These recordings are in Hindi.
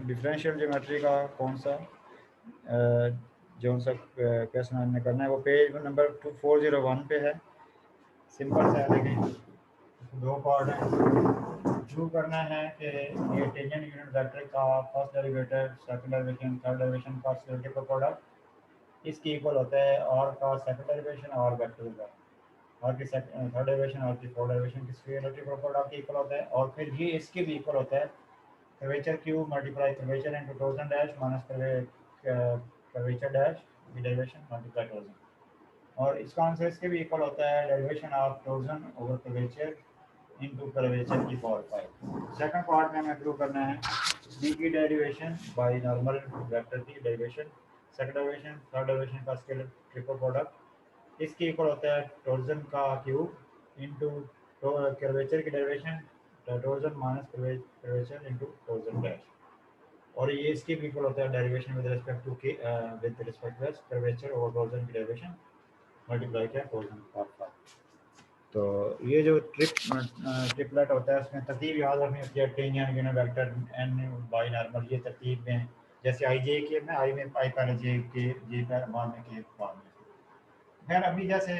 डिफरेंशियल ज्योमेट्री का कौन सा जो सा क्वेश्चन हमने करना है वो पेज नंबर 401 पे है। सिंपल सा है, देखें दो पार्ट है। प्रूव करना है कि ये टेंजेंट यूनिट वेक्टर का first derivative, second derivation, third derivation का स्केलेटिव प्रोडक्ट इसकी इक्वल होता है और का सेकंड डेरिवेशन और वेक्टर का और की थर्ड डेरिवेशन और की फोर्थ डेरिवेशन की स्केलेटिव प्रोडक्ट के इक्वल होता है। और फिर ये इसके भी इक्वल होता है curvature cube multiply curvature into torsion dash minus curvature dash की डेरिवेशन मल्टीप्लाई टॉर्जन। और इसका आंसर इसके भी इक्वल होता है derivation of torsion over curvature into curvature की पावर 5। सेकंड पार्ट में हमें प्रूव करना है डी की डेरिवेशन बाय नॉर्मल वेक्टर की derivation, second derivation, third derivation का स्केलर ट्रिपल प्रोडक्ट इसके इक्वल होता है टॉर्जन का क्यूब इनटू कर्वेचर की derivation torsion minus curvature into torsion dash. और ये इसके भी इक्वल होता है डेरिवेशन विद रिस्पेक्ट टू के with respect to curvature over torsion की डेरिवेशन मल्टीप्लाई किया टॉर्जन पावर 5। तो ये जो ट्रिपलेट होता है उसमें तरतीब याद रखनी होती है tangent unit vector N binormal ये तरतीब में। जैसे आई जे के में आई पहले जे के जे बाद में के बाद में। खैर अभी जैसे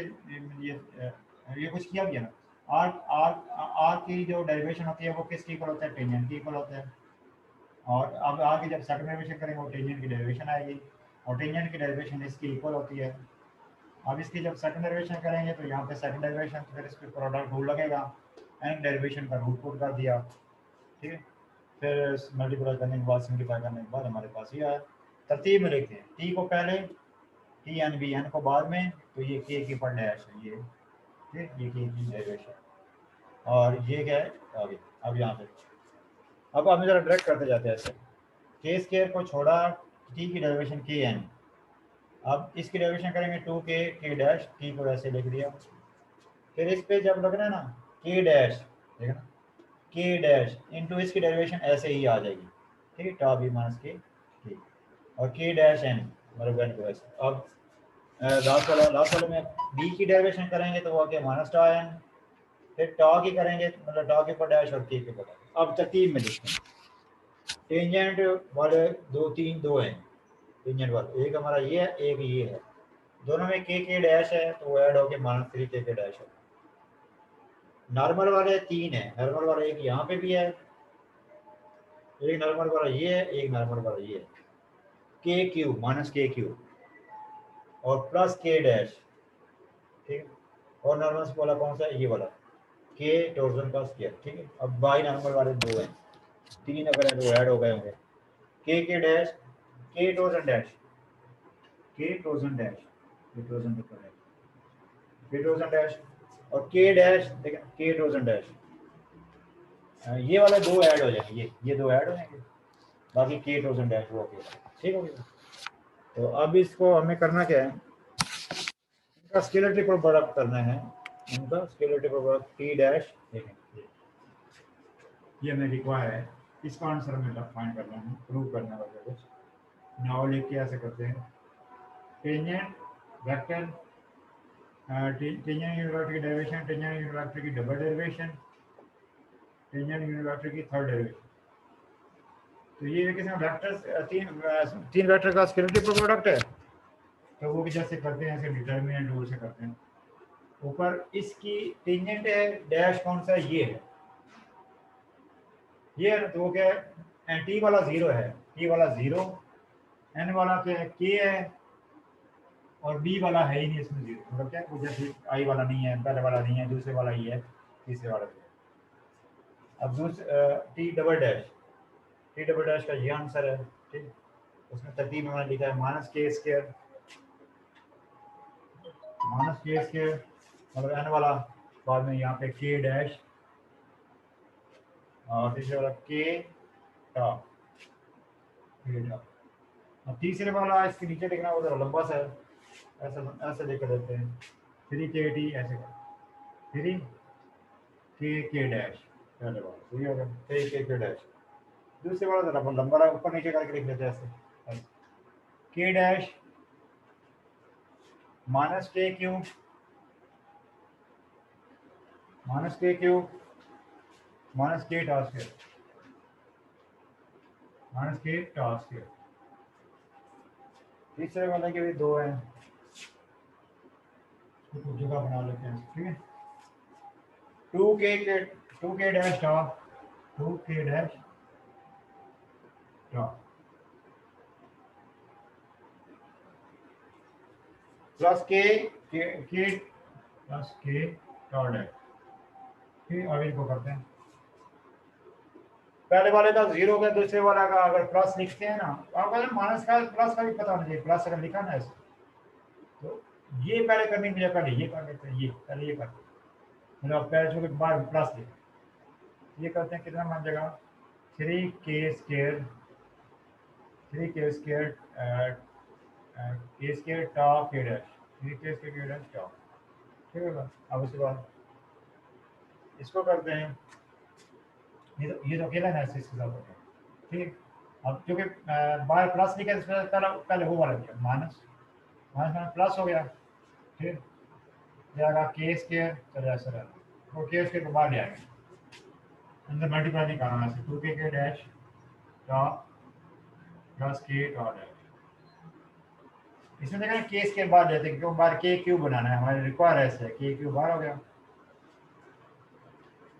ये कुछ किया भी है ना। आर आर आर की जो डेरिवेशन होती है वो किसकी इक्वल होता है, टेंजेंट की इक्वल होता है। और अब आगे जब सेकंड डेरिवेशन करेंगे वो टेंजेंट की डेरिवेशन आएगी और टेंजेंट की डेरिवेशन इसकी इक्वल होती है। अब इसकी जब सेकंड डेरिवेशन करेंगे तो यहाँ पे सेकंड डेरिवेशन तो फिर इस पर प्रोडक्ट रूल लगेगा। एन डेरिवेशन का रूट पुट कर दिया, ठीक है। फिर मल्टीप्लाई करने के बाद सिंप्लीफाई करने के बाद हमारे पास ये आया। तरतीब में लिखते हैं टी को पहले, टी एन बी एन को बाद में, तो ये के की पर डैश है ये, ठीक, ये के की डेरिवेशन और ये क्या है आगे। अब यहाँ पे अब हम जरा डायरेक्ट करते जाते हैं ऐसे। के स्केयर को छोड़ा, टी की डेरिवेशन के एन। अब इसकी डेरिवेशन करेंगे टू के डैश, टी को ऐसे लिख दिया। फिर इस पे जब लगना है ना के डैश, देखना के डैश इंटू इसकी डेरिवेशन ऐसे ही आ जाएगी, ठीक है, टॉप बी माइनस के ठीक। और के डैश एन मतलब एन को ऐसे। अब लास्ट वाले में बी की डेरिवेशन करेंगे तो वो क्या माइनस टा एन, फिर टॉ की करेंगे मतलब टॉ के ऊपर डैश और के के ऊपर डैश। अब तरतीब में लिखते हैं टेंजेंट वाले दो हैं टेंजेंट वाले, एक हमारा ये है एक ये है, दोनों में के डैश है तो वो ऐड होके माइनस 3 के डैश है। नॉर्मल वाले तीन है, नॉर्मल वाला एक यहाँ पे भी है, एक नॉर्मल वाला ये है, एक नॉर्मल वाला ये है। के क्यू माइनस के क्यू और प्लस के डैश, ठीक है। और नॉर्मल वाला कौन सा है, ये वाला के टॉर्जन का स्क्वायर, ठीक है। अब बाई नॉर्मल वाले दो हैं, तीन अगर है तो ऐड हो गए होंगे। के डैश, के टॉर्जन डैश, के टॉर्जन डैश, के टॉर्जन है, के टॉर्जन डैश और के डैश, देखिए के टॉर्जन डैश। ये वाले दो ऐड हो जाएंगे, ये दो ऐड हो जाएंगे, बाकी के टॉर्जन डैश वो ओके, ठीक हो गया। तो अब इसको हमें करना क्या है, इनका स्केलर ट्रिपल प्रोडक्ट करना है। इनका scalar triple product T dash, देखें ये हमें रिक्वायर है, इसका आंसर हमें फाइंड करना है, प्रूव करना है कुछ। नाउ लिख के ऐसे करते हैं tangent vector, tangent unit vector की डेरिवेशन, टेंजेंट यूनिट वेक्टर की double derivation, tangent unit vector की थर्ड डेरिवेशन। तो ये किसी वेक्टर तीन वेक्टर का स्केलर ट्रिपल प्रोडक्ट है, तो वो भी जैसे करते हैं ऐसे डिटर्मिनेंट रूल से करते हैं। ऊपर इसकी टेंजेंट है डैश कौन सा है, ये है, ये है तो वो क्या है, टी वाला जीरो है, टी वाला जीरो, एन वाला क्या है के है और बी वाला है ही नहीं इसमें जीरो, मतलब क्या कुछ जैसे आई वाला नहीं है, पहले वाला नहीं है, दूसरे वाला ही है, तीसरे वाला भी है। अब T double dash, T double dash का ये आंसर है, ठीक। उसमें तरतीब में मैंने लिखा है माइनस के स्क्वायर, माइनस के स्क्वायर मतलब एन वाला, बाद में यहाँ पे के डैश और तीसरे वाला के टॉप, अब तीसरे वाला इसके नीचे लिखना वो जरा लंबा सा है, ऐसा ऐसे लेकर देते हैं थ्री के टी ऐसे कर, थ्री के डैश पहले वाला सही होगा, थ्री के डैश। दूसरे वाला जरा लंबा ऊपर नीचे करके लिख लेते हैं ऐसे, के डैश माइनस के क्यूब, माइनस के क्यूब माइनस के टॉ स्क्वायर, माइनस के टॉस के। तीसरे वाले के भी 2 हैं, तो कुछ जगह बना लेते हैं, ठीक है। 2k dash top, 2k dash top plus के प्लस के टॉप डैश। ठीक, अब इनको करते हैं। पहले वाले का 0 का, दूसरे वाला का अगर प्लस लिखते हैं ना, आपको माइनस का प्लस का भी पता होना चाहिए। प्लस अगर लिखा ना ऐसे, तो ये पहले करने की बजाय पहले ये कर लेते हैं, ये पहले ये करते हैं, मतलब पहले छोटे बाद प्लस लिख, ये करते हैं। कितना बन जाएगा? 3k स्क्वायर, 3k स्क्वायर के स्क्वायर टॉप के डैश, 3k स्क्वायर के डैश टॉप। ठीक है। अब उसके बाद इसको करते हैं। ये तो अकेला है, इसके साथ होता है। ठीक। अब क्योंकि बाहर प्लस लिखा है, इसमें पहले पहले वो वाला लिखा माइनस, माइनस माइनस प्लस हो गया। ठीक, जाएगा के स्क्वायर, चल ऐसा रहा, वो के स्क्वायर को बाहर ले आएंगे, अंदर मल्टीप्लाई नहीं करना है। 2k डैश टॉप प्लस के टॉप डैश। इसमें देखा के स्क्वायर बाहर लेते हैं, क्यों बाहर के क्यूब बनाना है, हमारे रिक्वायर ऐसे है। के क्यूब बाहर हो गया,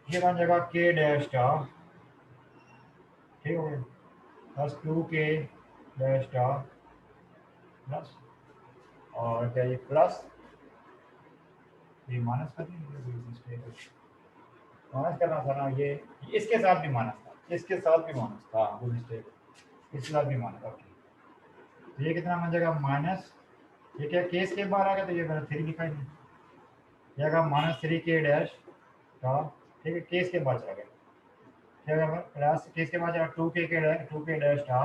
ये बन जाएगा के डैश टॉप, ठीक हो गया, plus 2k dash top plus, और क्या ये प्लस, ये माइनस कर देंगे, माइनस करना था ना, ये इसके साथ भी माइनस था, इसके साथ भी माइनस था, वो मिस्टेक, इसके साथ भी माइनस। ओके, तो ये कितना बन जाएगा? माइनस, ये क्या केस के बाहर आ गया, तो ये मैंने 3 लिखा ही नहीं, जाएगा माइनस 3k डैश का। ठीक है, केस के बाद चला गया, क्या होगा? प्लस केस के बाद जाएगा 2k डैश का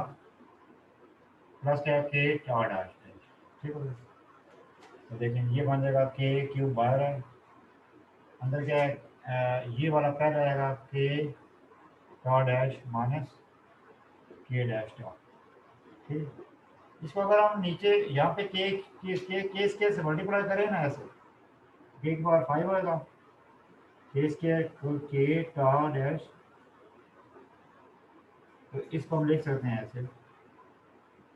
प्लस क्या के डैश डैश। ठीक है, तो देखें ये बन जाएगा के क्यूब बाहर है, अंदर क्या है? ये वाला पहले आएगा के डैश माइनस के डैश डॉट। ठीक, इसको अगर हम नीचे यहाँ पे के से मल्टीप्लाई करें ना, ऐसे के की पावर 5 होएगा, के टा डैश, तो इसको हम लिख सकते हैं ऐसे,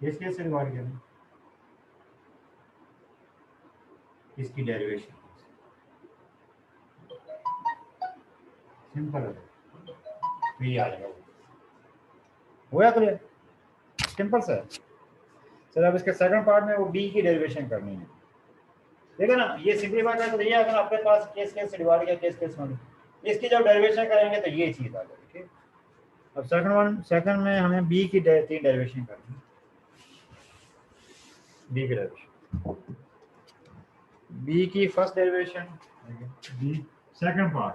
के से डिवाइड करें, इसकी डेरिवेशन सिंपल है, तो ये आ जाएगा। हुआ क्लियर? सिंपल सा है। चलो अब इसके सेकंड पार्ट में वो बी की डेरिवेशन करनी है। देखो ना, ये सिंपलीफाई करके तो ये अगर आपके पास केस से डिवाइड किया, केस में इसकी जब डेरिवेशन करेंगे तो ये चीज आ जाएगी। ठीक, अब सेकंड में हमें बी की 3 डेरिवेशन करनी है। बी की डेरिवेशन, बी की first derivation, B second part,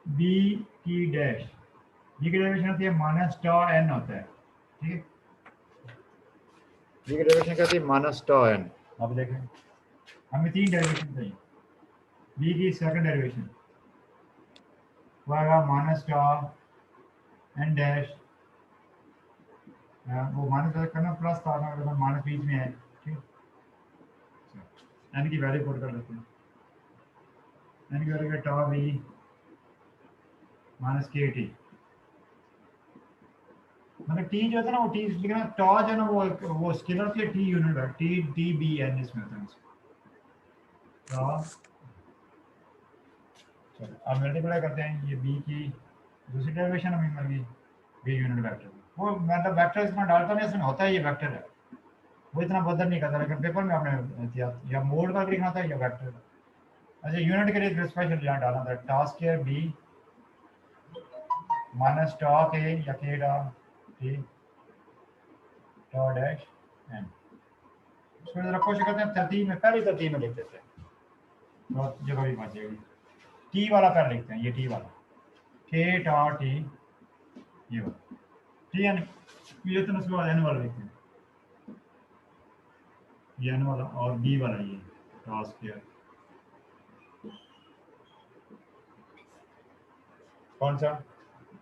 B की डैश, बी की डेरिवेशन होती है माइनस टा एन होता है। ठीक है, बी की डेरिवेशन कहती है माइनस टा एन। अब देखें, हमें 3 डेरिवेशन चाहिए। बी की सेकंड डेरिवेशन होगा माइनस टा एन डैश, वो माइनस करना प्लस था ना, माइनस बीच में है। ठीक, एन की वैल्यू पुट कर देते हैं, एन की वैल्यू टा बी माइनस के टी, मतलब टी जो होता है ना, वो टी लिखना, टॉ जो है ना, वो स्केलर के टी यूनिट है, टी डी बी एन इसमें होता है। टॉ, चलो अब मल्टीप्लाई करते हैं, ये बी की दूसरी डेरिवेशन हमें मिल गई, बी यूनिट वेक्टर। वो मतलब वेक्टर इसमें डालता नहीं, इसमें होता है ये वेक्टर है, वो इतना बदल नहीं करता, लेकिन पेपर में आपने या मोड का लिखना था या वेक्टर का। अच्छा, यूनिट के लिए स्पेशल यहाँ डालना था, टास्क केयर बी माइनस टॉ के या के डा टी टॉ डैश एन। इसको जरा कोशिश करते हैं तरतीब में, पहली तरतीब में लिख देते हैं, बहुत जगह भी बचेगी। टी वाला पहले लिखते हैं, ये टी वाला, के टा टी, ये वाला टी एन, ये तो उसके बाद एन वाला लिखते हैं, ये एन वाला, और बी वाला ये टास्क केयर। कौन सा?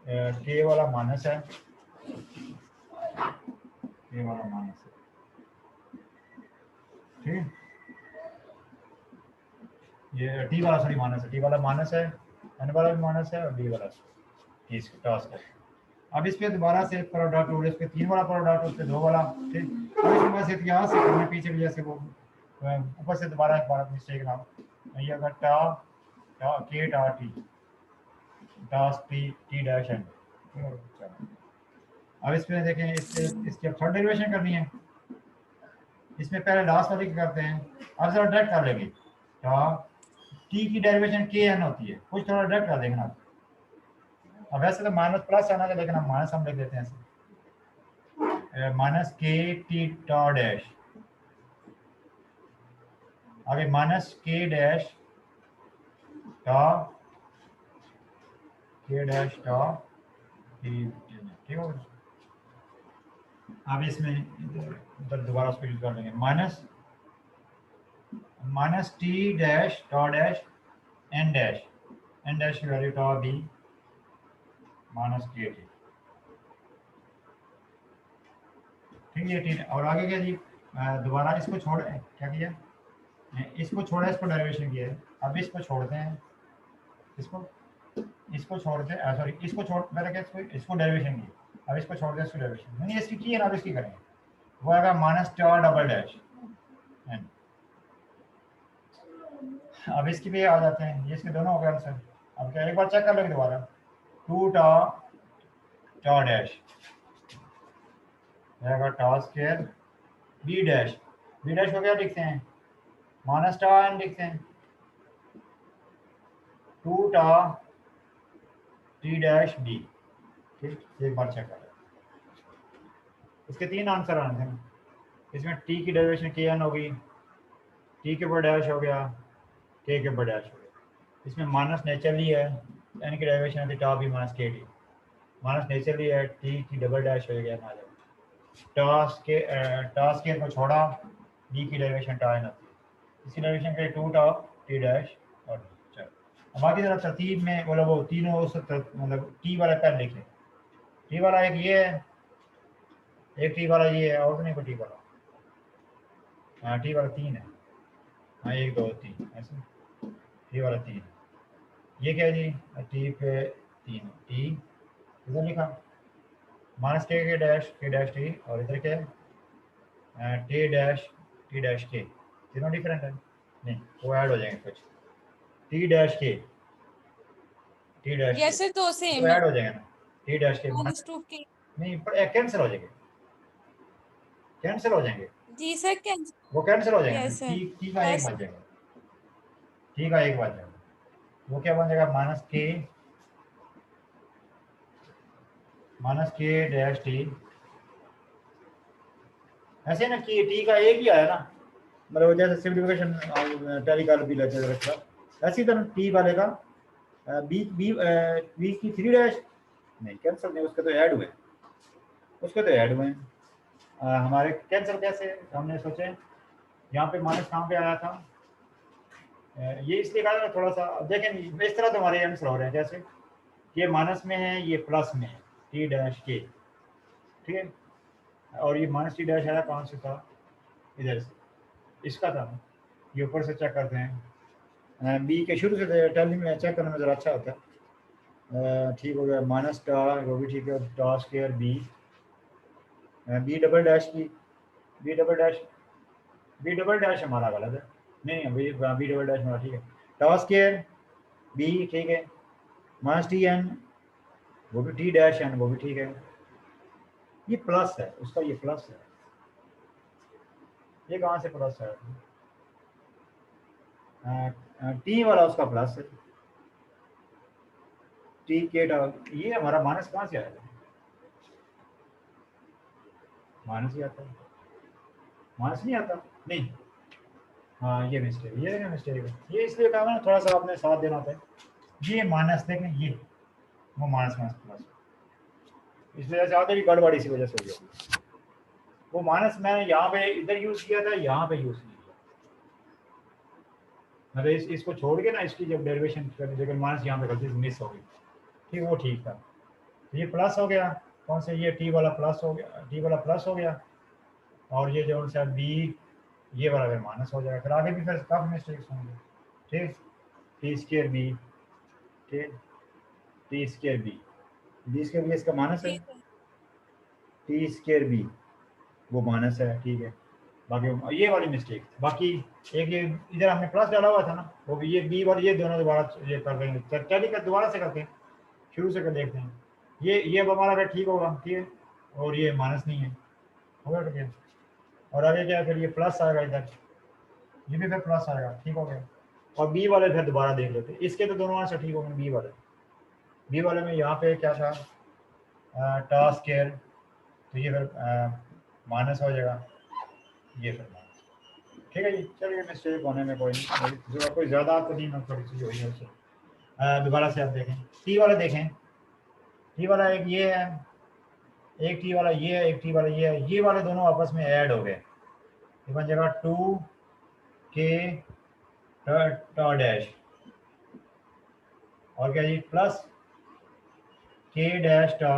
के वाला माइनस है, के वाला माइनस है। ठीक है, ये टी वाला सॉरी माइनस है, टी वाला माइनस है, एन वाला भी माइनस है, और बी वाला टास्क है। अब इस पे दोबारा से प्रोडक्ट और इस पे 3 वाला प्रोडक्ट, उस पे 2 वाला, ठीक। अब इसके बाद से यहाँ से करना पीछे भी, जैसे वो ऊपर से दोबारा एक बार मिस्टेक ना हो। ये अगर टा टा के टा टी टास्क टी टी डैश एन। अब इसमें देखें, इसकी अब थर्ड डेरिवेशन करनी है। इसमें पहले लास्ट वाले की करते हैं। अब जरा डायरेक्ट कर लेंगे। टी की डेरिवेशन के एन होती है, कुछ थोड़ा डायरेक्ट कर देंगे ना। अब वैसे तो माइनस प्लस आना चाहिए, लेकिन हम माइनस हम लिख देते हैं ऐसे, माइनस के टी टा डैश, आगे माइनस के डैश टा के डैश टा टी, ठीक हो। अब इसमें इधर दोबारा उसको यूज कर लेंगे, माइनस माइनस टी डैश टा डैश एन डैश की वैल्यू टा बी माइनस के टी, ठीक है टी। और आगे क्या जी, दोबारा इसको छोड़ क्या किया, इसको छोड़ा, इसको डेरिवेशन किया है। अब इसको छोड़ते हैं, इसको छोड़ते हैं, सॉरी इसको छोड़, मैंने क्या इसको डेरिवेशन की, अब इसको छोड़ दें, इसको डेरिवेशन नहीं, इसकी की है ना, अब इसकी करेंगे। वो आएगा माइनस टा डबल डैश एन। अब इसकी भी आ जाते हैं, ये इसके दोनों हो गए आंसर। अब क्या एक बार चेक कर लेंगे दोबारा, 2 टा टा डैश रहेगा टा square B dash, B dash को क्या लिखते हैं, माइनस टा एन लिखते हैं, 2 टा टी डैश बी, ठीक। एक बार चेक कर, इसके 3 आंसर आने थे। इसमें टी की डेरिवेशन के एन होगी, टी के ऊपर डैश हो गया, के ऊपर डैश हो गया। इसमें माइनस नेचुरली है, एन की डेरिवेशन है टा बी माइनस के टी, माइनस नेचुरली है, टी की डबल डैश हो गया हमारे, टास्क के को छोड़ा, बी की डेरिवेशन टा एन आती है, इसकी डेरिवेशन के 2 टा टी डैश और चलो। अब बाकी जरा तरतीब में बोला, वो तीनों मतलब टी वाला पहले लिखे, टी वाला एक ये है, एक टी वाला ये है, और तो नहीं कोई टी वाला, हाँ टी वाला 3 है, हाँ 1 2 3 ऐसे, टी वाला 3, ये क्या है जी, टी पे 3, टी इधर लिखा माइनस के डैश टी, और इधर क्या है टी डैश के, तीनों डिफरेंट है, नहीं वो ऐड हो जाएंगे कुछ, टी डैश के ऐसे तो वो सेम है, ऐड हो जाएगा ना, टी डैश के माइनस 2 के। नहीं पर कैंसिल हो जाएंगे, कैंसिल हो जाएंगे, जी सर, कैंसिल। वो कैंसिल हो जाएंगे, यस सर। टी का एक यस। बच जाएगा, टी का एक बच जाएगा, वो क्या बन जाएगा, माइनस के डैश टी, ऐसे ना कि टी का एक ही आया ना, मतलब जैसे सिम्प्लीफिकेशन टेलीकॉल भी लेते हैं, ऐसी तरह टी वाले का बी बी बी की 3 डैश नहीं कैंसिल नहीं, उसके तो ऐड हुए, उसके तो ऐड हुए हमारे कैंसिल कैसे हमने सोचे, यहाँ पे माइनस कहाँ पे आया था, ये इसलिए कहा थोड़ा सा देखें, इस तरह तो हमारे आंसर हो रहे हैं, जैसे ये माइनस में है, ये प्लस में है, टी डैश के, ठीक है। और ये माइनस टी डैश आया कहाँ से था, इधर से, इसका था, ये ऊपर से चेक करते हैं, बी के शुरू से टेलिंग में चेक करने में ज़रा अच्छा होता है, ठीक हो गया, माइनस टा वो भी ठीक है, टा square B, B double dash की, बी डबल डैश हमारा गलत है, नहीं बी डबल डैश हमारा ठीक है, टा स्क्वायर बी ठीक है, माइनस टी एन वो भी, टी डैश एन वो भी ठीक है, ये प्लस है उसका, ये प्लस है, ये कहाँ से प्लस है, टी वाला उसका प्लस है, टी के ये हमारा माइनस कहाँ से आएगा, माइनस ही आता है, माइनस नहीं आता नहीं, हाँ ये मिस्टेक, ये मिस्टेक है, ये इसलिए कहा ना थोड़ा सा आपने साथ देना था, ये माइनस देखें, ये वो माइनस माइनस प्लस, इसलिए से आगे भी गड़बड़ इसी वजह से हो गया, वो माइनस मैंने यहाँ पे इधर यूज किया था, यहाँ पे यूज नहीं किया, मतलब इसको छोड़ के ना, इसकी जब डेरिवेशन करनी जगह माइनस यहाँ पे गलती से मिस हो गई, ठीक वो ठीक था, ये प्लस हो गया, कौन से ये टी वाला प्लस हो गया, टी वाला प्लस हो गया, और ये जो सा बी ये वाला फिर माइनस हो जाएगा, फिर आगे भी फिर काफ़ी मिस्टेक्स होंगे, ठीक, टी स्क्र बी, ठीक टी स्क्र बी, बी स्क्वायर बी इसका माइनस है, ठीक है। टी स्क्वायर बी वो माइनस है, ठीक है। बाकी ये वाली मिस्टेक, बाकी एक ये इधर हमने प्लस डाला हुआ था ना, वो भी ये बी वाली, ये दोनों दोबारा ये कर देंगे, टैली का दोबारा से करते हैं, शुरू से कर देखते हैं। ये अब हमारा अगर ठीक होगा, ठीक है, और ये माइनस नहीं है, होगा ठीक है। और आगे क्या है, फिर ये प्लस आएगा इधर, ये भी फिर प्लस आएगा, ठीक हो गया। और बी वाले फिर दोबारा देख लेते हैं, इसके तो दोनों आंसर ठीक हो गए। बी वाले में यहाँ पे क्या था, टास्क स्क्वायर, तो ये फिर माइनस हो जाएगा, ये फिर माइनस, ठीक है जी। चलिए मिस्टेक होने में कोई नहीं, जो कोई ज़्यादा तो नहीं ना, थोड़ी सी हुई है उससे। दोबारा से आप देखें, टी वाला देखें, टी वाला एक ये है, एक टी वाला ये है, एक टी वाला ये है, ये वाले दोनों आपस में ऐड हो गए, ये बन जाएगा 2k टा डैश, और क्या जी, प्लस k डैश टा,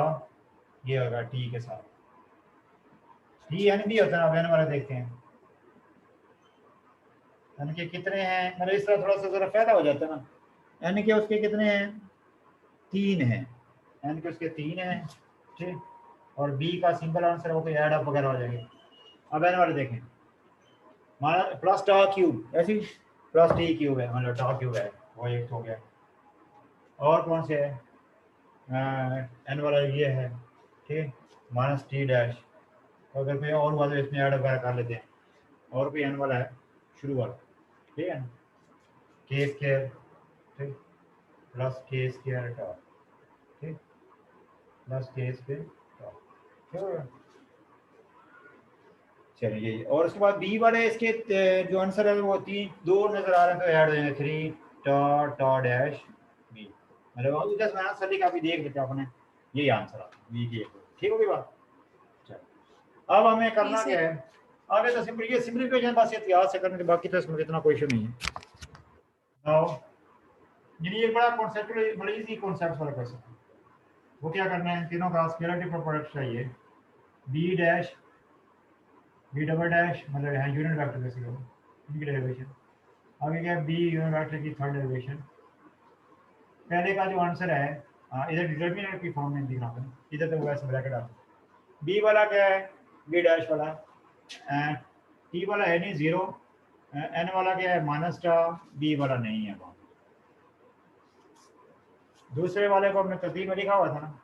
ये होगा टी के साथ, टी एन भी होता है, अब एन वाला देखते हैं, एन के कितने हैं, मतलब इस तरह थोड़ा सा ज़रा फायदा हो जाता है ना। एन के उसके कितने हैं, 3 हैं, एन के उसके 3 हैं, ठीक। और बी का सिंपल आंसर हो तो ऐड अप वगैरह हो जाएंगे। अब एन वाले देखें, माना प्लस टा क्यूब, ऐसी प्लस टी क्यूब है, मतलब टा क्यूब है, वो एक हो गया। और कौन से है, एन वाला ये है, ठीक, माइनस टी डैश, अगर कोई और वाले इसमें ऐड वगैरह कर लेते हैं, और कोई एन वाला है शुरू वाला, ठीक है ना, के स्क्वायर, ठीक, प्लस के स्क्वायर टा, ठीक, प्लस के स्क्वायर टा, ठीक हो गया। चलिए, और उसके बाद बी वाले इसके जो आंसर है वो 2 नजर आ रहे हैं, तो ऐड हो जाएंगे 3 टा टा डैश बी, मतलब जस्ट मैं आंसर लिखा, अभी देख लेते हैं अपने, यही आंसर आता है बी की, ठीक होगी बात। चलो अब हमें जी करना सर। क्या है, आगे तो सिंपल ये सिंपलीफिकेशन बस ये याद से करने के, बाकी तो इसमें इतना कोई इशू नहीं है। नाउ यानी एक बड़ा कॉन्सेप्ट, बड़ा इजी कॉन्सेप्ट वाला क्वेश्चन है, वो क्या करना है, तीनों का स्केलर प्रोडक्ट चाहिए, B dash B double dash, मतलब है यूनिट वेक्टर बेसिकली इनकी डेरिवेशन, आगे क्या बी यूनिट वेक्टर की थर्ड डेरिवेशन। पहले का जो आंसर है, इधर डिटर्मिनेंट की फॉर्म में दिखा रहा हूँ, इधर तो वैसे ब्रैकेट आता है। बी वाला क्या है, बी डैश वाला, टी वाला है नहीं जीरो, एन वाला क्या है माइनस टा, बी वाला नहीं है वहाँ। दूसरे वाले को हमने तरतीब में लिखा हुआ था ना,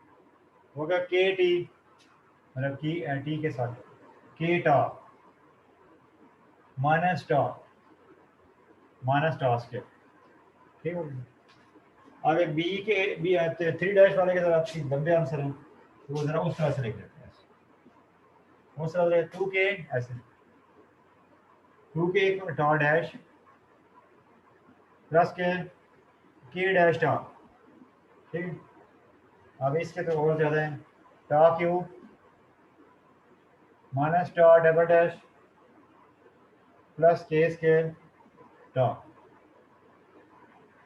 वो क्या के टी, मतलब की टी के साथ के टा माइनस टा स्क्वायर, ठीक हो गया। आगे बी के बी 3 डैश वाले के जरा लंबे आंसर हैं, तो वो जरा उस तरह से लिख देते हैं, उस तरह से 2k ऐसे, 2k टा डैश प्लस के डैश टा, ठीक है। अब इसके तो और ज़्यादा है, टा क्यूब माइनस टा डबल डैश प्लस के स्क्वायर टा,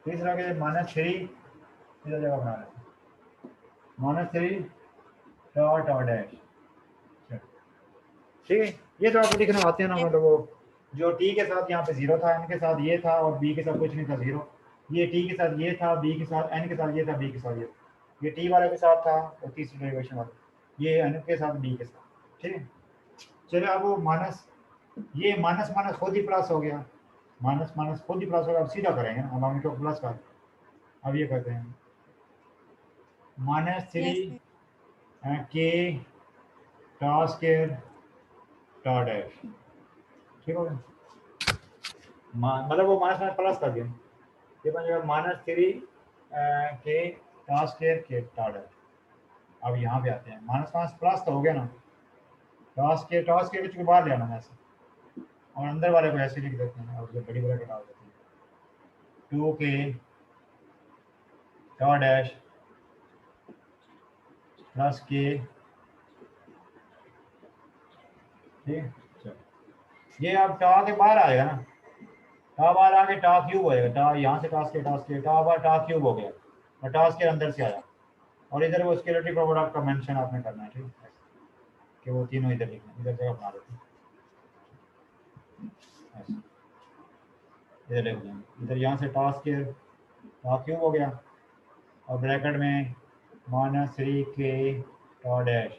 तीसरा के -3, इधर जगह बना लेते हैं, -3 टा डैश, ठीक है। ये तो आपको लिखना आते हैं ना, मतलब वो जो टी के साथ यहाँ पे 0 था, एन के साथ ये था, और बी के साथ कुछ नहीं था 0, ये टी के साथ ये था, बी के साथ एन के साथ ये था, बी के साथ ये टी वाले के साथ था, और तीसरी डेरिवेशन वाला ये एन के साथ बी के साथ, ठीक है। चलो अब वो माइनस, ये माइनस माइनस खुद ही प्लस हो गया, माइनस माइनस खुद ही प्लस हो गया, अब सीधा करेंगे, अब हम इनको प्लस कर, अब ये करते हैं -3 यस सर। के टा स्क्वायर टा डैश, ठीक हो गया। मतलब वो माइनस माइनस प्लस कर दिया, ये बन जाएगा -3 के टा स्क्वायर के टा डैश। अब यहाँ पे आते हैं, माइनस माइनस प्लस तो हो गया ना, टा स्क्वायर कुछ बाहर ले आना है ऐसे, और अंदर वाले को ऐसे लिख देते हैं, और जो बड़ी ब्रैकेट डाल देते हैं 2k टा डैश प्लस के, ठीक, चलो ये अब टा के बाहर आएगा ना, टा बाहर आके टा क्यूब हो जाएगा, टा यहाँ से टा स्क्वायर टा बाहर टा क्यूब हो गया, और टा स्क्वायर अंदर से आया, और इधर वो स्केलेटरी प्रोडक्ट का मेंशन आपने करना है, ठीक है, कि वो तीनों इधर लिखना, इधर जगह बना देते हैं ऐसे, इधर लिख देंगे, इधर यहाँ से टा स्क्वायर टा क्यूब हो गया, और ब्रैकेट में -3k tau dash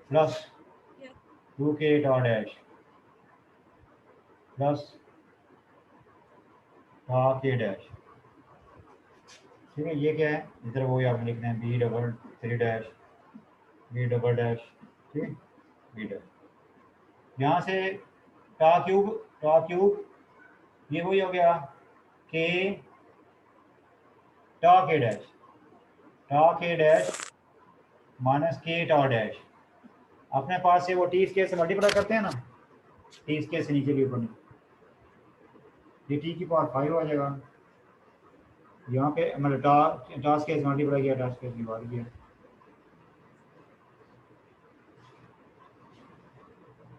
plus 2k tau dash plus tau k dash। ठीक है, ये क्या है, इधर वही आपने लिखना है b double 3 dash b double dash, ठीक है, b डैश। यहाँ से टा क्यूब ये वही हो गया k टा k डैश माइनस k टा डैश। अपने पास से वो टी स्केयर से मल्टीप्लाई करते हैं ना, टी स्केयर से नीचे के ऊपर, ये टी की पावर 5 आ जाएगा। यहाँ पे मतलब टास्क केस मल्टीप्लाई किया, टास्क केस डिवाइड किया,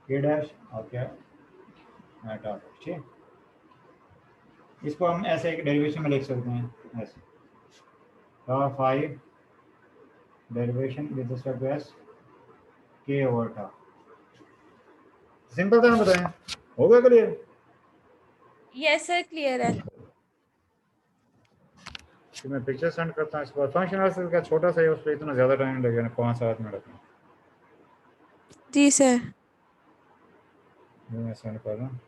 के डैश और क्या टास्क, ठीक। इसको हम ऐसे एक डेरिवेशन में लिख सकते हैं ऐसे, टा 5 derivation with respect to S के ओवर टा। सिंपल था ना, बताएं, हो गया क्लियर? यस सर, क्लियर है। तो मैं पिक्चर सेंड करता हूँ। इसके बाद फंक्शन एनालिसिस का छोटा सा है, उस पर इतना ज़्यादा टाइम लगेगा, 5-7 मिनट में। जी सर। मैं सेंड कर रहा हूँ।